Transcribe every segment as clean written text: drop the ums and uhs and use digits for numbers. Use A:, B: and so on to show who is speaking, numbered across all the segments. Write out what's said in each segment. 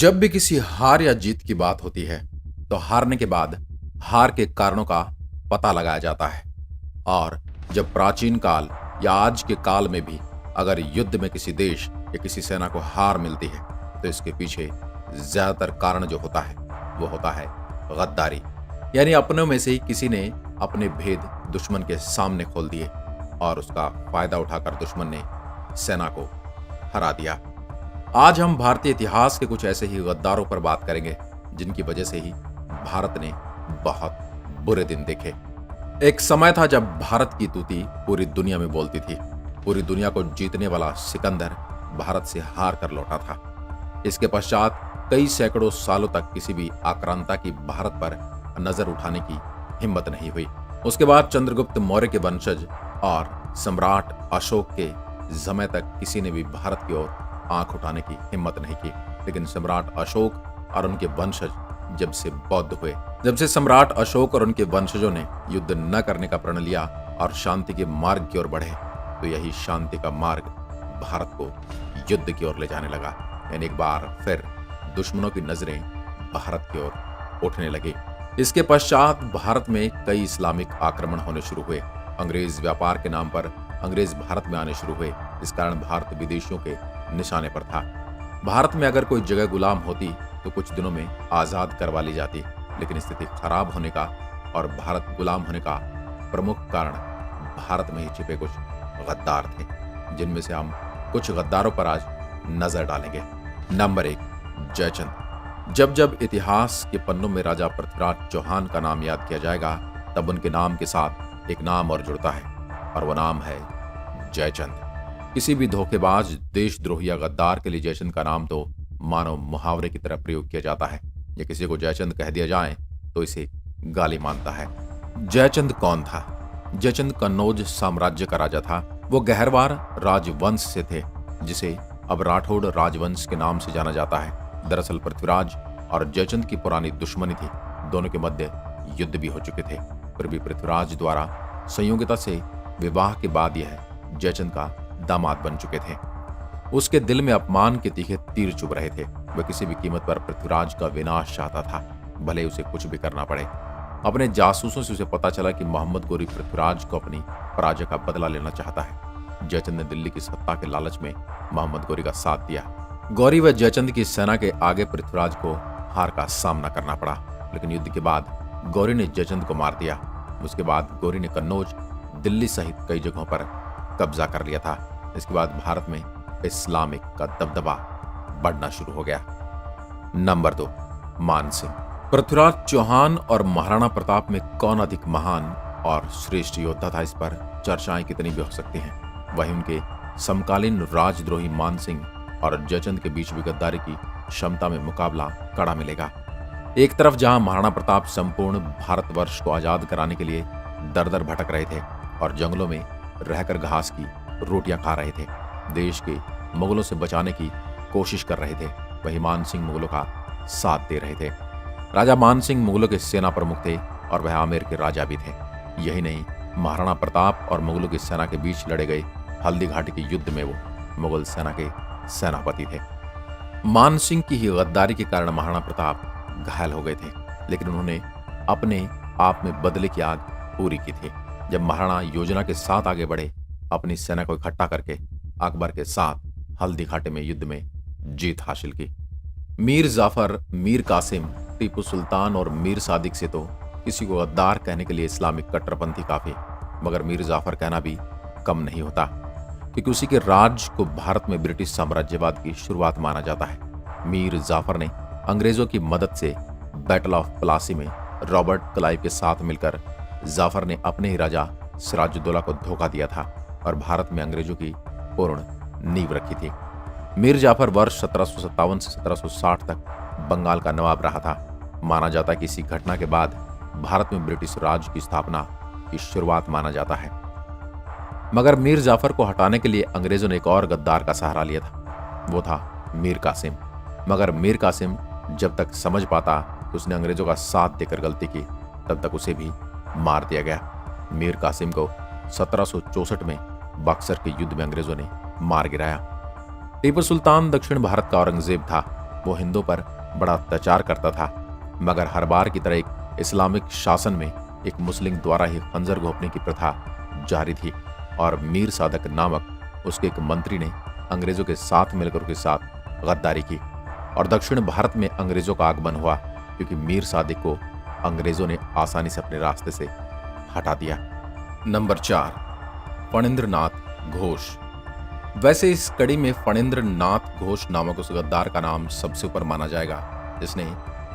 A: जब भी किसी हार या जीत की बात होती है तो हारने के बाद हार के कारणों का पता लगाया जाता है। और जब प्राचीन काल या आज के काल में भी अगर युद्ध में किसी देश या किसी सेना को हार मिलती है तो इसके पीछे ज्यादातर कारण जो होता है वो होता है गद्दारी। यानी अपनों में से ही किसी ने अपने भेद दुश्मन के सामने खोल दिए और उसका फायदा उठाकर दुश्मन ने सेना को हरा दिया। आज हम भारतीय इतिहास के कुछ ऐसे ही गद्दारों पर बात करेंगे जिनकी वजह से ही भारत ने बहुत बुरे दिन देखे। एक समय था जब भारत की तूती पूरी दुनिया में बोलती थी। पूरी दुनिया को जीतने वाला सिकंदर भारत से हार कर लौटा था। इसके पश्चात कई सैकड़ों सालों तक किसी भी आक्रांता की भारत पर नजर उठाने की हिम्मत नहीं हुई। उसके बाद चंद्रगुप्त मौर्य के वंशज और सम्राट अशोक के समय तक किसी ने भी भारत की ओर आंख उठाने की हिम्मत नहीं की। लेकिन सम्राट अशोक और उनके वंशज जब से बौद्ध हुए, जब से सम्राट अशोक और उनके वंशजों ने युद्ध न करने का प्रण लिया और शांति के मार्ग की ओर बढ़े, तो यही शांति का मार्ग भारत को युद्ध की ओर ले जाने लगा। यानी एक बार फिर दुश्मनों की नजरें भारत की ओर उठने लगी। इसके पश्चात भारत में कई इस्लामिक आक्रमण होने शुरू हुए। अंग्रेज व्यापार के नाम पर अंग्रेज भारत में आने शुरू हुए। इस कारण भारत विदेशियों के निशाने पर था। भारत में अगर कोई जगह गुलाम होती तो कुछ दिनों में आजाद करवा ली जाती। लेकिन स्थिति खराब होने का और भारत गुलाम होने का प्रमुख कारण भारत में ही छिपे कुछ गद्दार थे, जिनमें से हम कुछ गद्दारों पर आज नजर डालेंगे। नंबर 1, जयचंद। जब जब इतिहास के पन्नों में राजा पृथ्वीराज चौहान का नाम याद किया जाएगा तब उनके नाम के साथ एक नाम और जुड़ता है और वो नाम है जयचंद। किसी भी धोखेबाज, देशद्रोही या गद्दार के लिए जयचंद का नाम तो मानो मुहावरे की तरह प्रयोग किया जाता है। या किसी को जयचंद कह दिया जाए तो इसे गाली मानता है। जयचंद कौन था? जयचंद कन्नौज साम्राज्य का राजा था। वो गहरवार राजवंश से थे, जिसे अब राठौड़ राजवंश के नाम से जाना जाता है। दरअसल पृथ्वीराज और जयचंद की पुरानी दुश्मनी थी। दोनों के मध्य युद्ध भी हो चुके थे, फिर भी पृथ्वीराज द्वारा संयोगिता से विवाह के बाद यह जयचंद का दामाद बन चुके थे। उसके दिल में अपमान के तीखे तीर चुभ रहे थे। वह किसी भी कीमत पर पृथ्वीराज का विनाश चाहता था, भले उसे कुछ भी करना पड़े। अपने जासूसों से उसे पता चला कि मोहम्मद गौरी पृथ्वीराज को अपनी पराजय का बदला लेना चाहता है। जयचंद ने दिल्ली की सत्ता के लालच में मोहम्मद गौरी का साथ दिया। गौरी व जयचंद की सेना के आगे पृथ्वीराज को हार का सामना करना पड़ा। लेकिन युद्ध के बाद गौरी ने जयचंद को मार दिया। उसके बाद गौरी ने कन्नौज, दिल्ली सहित कई जगहों पर कब्जा कर लिया था। इसके बाद भारत में इस्लामिक का दबदबा बढ़ना शुरू हो गया। नंबर 2, मानसिंह। पृथ्वीराज चौहान और महाराणा प्रताप में कौन अधिक महान और श्रेष्ठ योद्धा था, इस पर चर्चाएं कितनी भी हो सकती हैं। वहीं उनके समकालीन राजद्रोही मानसिंह और जयचंद के बीच भी गद्दारी की क्षमता में मुकाबला कड़ा मिलेगा। एक तरफ जहां महाराणा प्रताप संपूर्ण भारतवर्ष को आजाद कराने के लिए दर दर भटक रहे थे और जंगलों में रहकर घास की रोटियां खा रहे थे, देश के मुगलों से बचाने की कोशिश कर रहे थे, वहीं मानसिंह मुगलों का साथ दे रहे थे। राजा मानसिंह मुगलों के सेना प्रमुख थे और वह आमेर के राजा भी थे। यही नहीं, महाराणा प्रताप और मुगलों की सेना के बीच लड़े गए हल्दी घाटी के युद्ध में वो मुगल सेना के सेनापति थे। मानसिंह की ही गद्दारी के कारण महाराणा प्रताप घायल हो गए थे, लेकिन उन्होंने अपने आप में बदले की आग पूरी की थी। जब महाराणा योजना के साथ आगे बढ़े, अपनी सेना को इकट्ठा करके अकबर के साथ हल्दी घाटी में युद्ध में जीत हासिल की। मीर जाफर, मीर कासिम, टीपू सुल्तान और मीर सादिक से तो किसी को गद्दार कहने के लिए इस्लामिक कट्टरपंथी काफी, मगर मीर जाफर कहना भी कम नहीं होता, क्योंकि उसी के राज को भारत में ब्रिटिश साम्राज्यवाद की शुरुआत माना जाता है। मीर जाफर ने अंग्रेजों की मदद से बैटल ऑफ प्लासी में रॉबर्ट क्लाइव के साथ मिलकर जाफर ने अपने ही राजा सिराजुद्दौला को धोखा दिया था और भारत में अंग्रेजों की पूर्ण नींव रखी थी। मीर जाफर वर्ष 1757 से 1760 तक बंगाल का नवाब रहा था। माना जाता है कि इसी घटना के बाद भारत में ब्रिटिश राज की स्थापना की शुरुआत माना जाता है। मगर मीर जाफर को हटाने के लिए अंग्रेजों ने एक और गद्दार का सहारा लिया था, वो था मीर कासिम। मगर मीर कासिम जब तक समझ पाता कि उसने अंग्रेजों का साथ देकर गलती की, तब तक उसे भी मार दिया गया। मीर कासिम को 1764 में बक्सर के युद्ध में अंग्रेजों ने मार गिराया। टीपू सुल्तान दक्षिण भारत का औरंगजेब था। वो हिंदुओं पर बड़ा अत्याचार करता था, मगर हर बार की तरह एक इस्लामिक शासन में एक मुस्लिम द्वारा ही खंजर घोंपने की प्रथा जारी थी और मीर सादक नामक उसके एक मंत्री ने अंग्रेजों के साथ मिलकर उसके साथ गद्दारी की और दक्षिण भारत में अंग्रेजों का आगमन हुआ, क्योंकि मीर सादिक को अंग्रेजों ने आसानी से अपने रास्ते से हटा दिया। नंबर 4, फणींद्र नाथ घोष। वैसे इस कड़ी में फणींद्र नाथ घोष नामक उस गद्दार का नाम सबसे ऊपर माना जाएगा, जिसने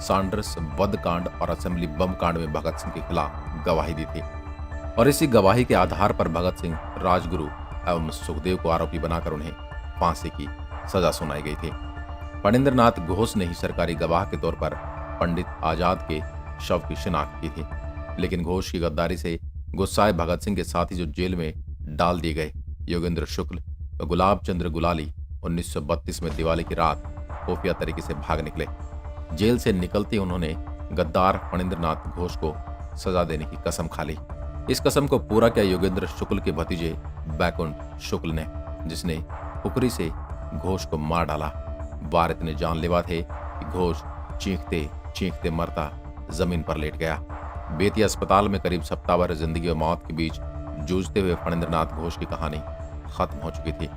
A: सांडर्स वध कांड और असेंबली बम कांड में भगत सिंह के खिलाफ गवाही दी थी और इसी गवाही के आधार पर भगत सिंह, राजगुरु एवं सुखदेव को आरोपी बनाकर उन्हें फांसी की सजा सुनाई गई थी। फणींद्र नाथ घोष ने ही सरकारी गवाह के तौर पर पंडित आजाद के शव की शिनाख्त की थी, लेकिन घोष की गद्दारी से गुस्साए भगत सिंह के साथ ही जो जेल में डाल दिए गए योगेंद्र शुक्ल व गुलाब चंद्र गुलाली 1932 में दिवाली की रात खुफिया तरीके से भाग निकले। जेल से निकलते उन्होंने गद्दार फणींद्र नाथ घोष को सजा देने की कसम खा ली। इस कसम को पूरा किया योगेंद्र शुक्ल के भतीजे बैकुंठ शुक्ल ने, जिसने कुकरी से घोष को मार डाला। वार इतने जानलेवा थे कि घोष चीखते चीखते मरता जमीन पर लेट गया। बेतिया अस्पताल में करीब सप्ताह भर जिंदगी और मौत के बीच जूझते हुए फणींद्र नाथ घोष की कहानी खत्म हो चुकी थी।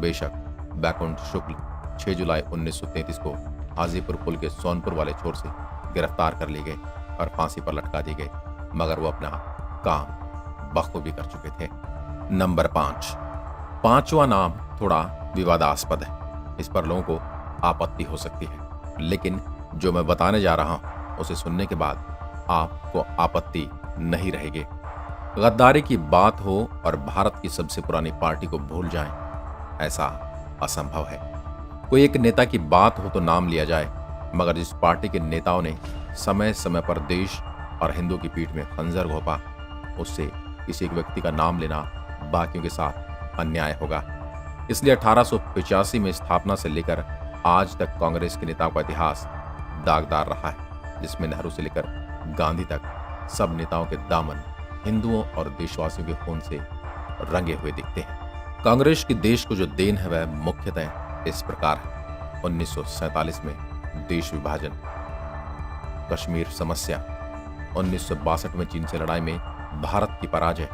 A: बेशक बैकुंठ शुक्ल 6 जुलाई 1933 को हाजीपुर पुल के सोनपुर वाले छोर से गिरफ्तार कर लिए गए और फांसी पर लटका दिए गए, मगर वो अपना काम बखूबी कर चुके थे। नंबर 5, पांचवा नाम थोड़ा विवादास्पद है, इस पर लोगों को आपत्ति हो सकती है, लेकिन जो मैं बताने जा रहा हूं उसे सुनने के बाद आपको आपत्ति नहीं रहेगी। गद्दारी की बात हो और भारत की सबसे पुरानी पार्टी को भूल जाएं, ऐसा असंभव है। कोई एक नेता की बात हो तो नाम लिया जाए, मगर जिस पार्टी के नेताओं ने समय समय पर देश और हिंदुओं की पीठ में खंजर घोंपा, उससे किसी एक व्यक्ति का नाम लेना बाकियों के साथ अन्याय होगा। इसलिए 1885 में स्थापना से लेकर आज तक कांग्रेस के नेताओं का इतिहास दागदार रहा है, जिसमें नेहरू से लेकर गांधी तक सब नेताओं के दामन हिंदुओं और देशवासियों के खून से रंगे हुए दिखते हैं। कांग्रेस की देश को जो देन है वह मुख्यतः इस प्रकार है। 1947 में देश विभाजन, कश्मीर समस्या, 1962 में चीन से लड़ाई में भारत की पराजय,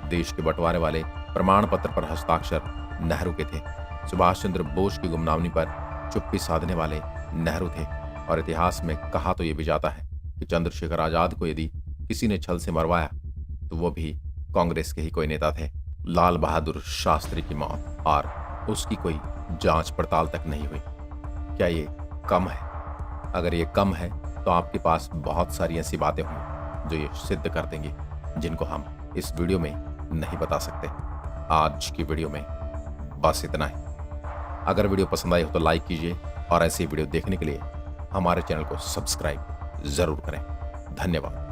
A: देश के बंटवारे वाले प्रमाण पत्र पर हस्ताक्षर नेहरू के थे, सुभाष चंद्र बोस की गुमनामी पर चुप्पी साधने वाले नेहरू थे, और इतिहास में कहा तो यह भी जाता है कि चंद्रशेखर आजाद को यदि किसी ने छल से मरवाया तो वो भी कांग्रेस के ही कोई नेता थे। लाल बहादुर शास्त्री की मौत और उसकी कोई जांच पड़ताल तक नहीं हुई। क्या ये कम है? अगर ये कम है तो आपके पास बहुत सारी ऐसी बातें होंगी जो ये सिद्ध कर देंगी, जिनको हम इस वीडियो में नहीं बता सकते। आज की वीडियो में बस इतना ही। अगर वीडियो पसंद आई हो तो लाइक कीजिए और ऐसी वीडियो देखने के लिए हमारे चैनल को सब्सक्राइब जरूर करें। धन्यवाद।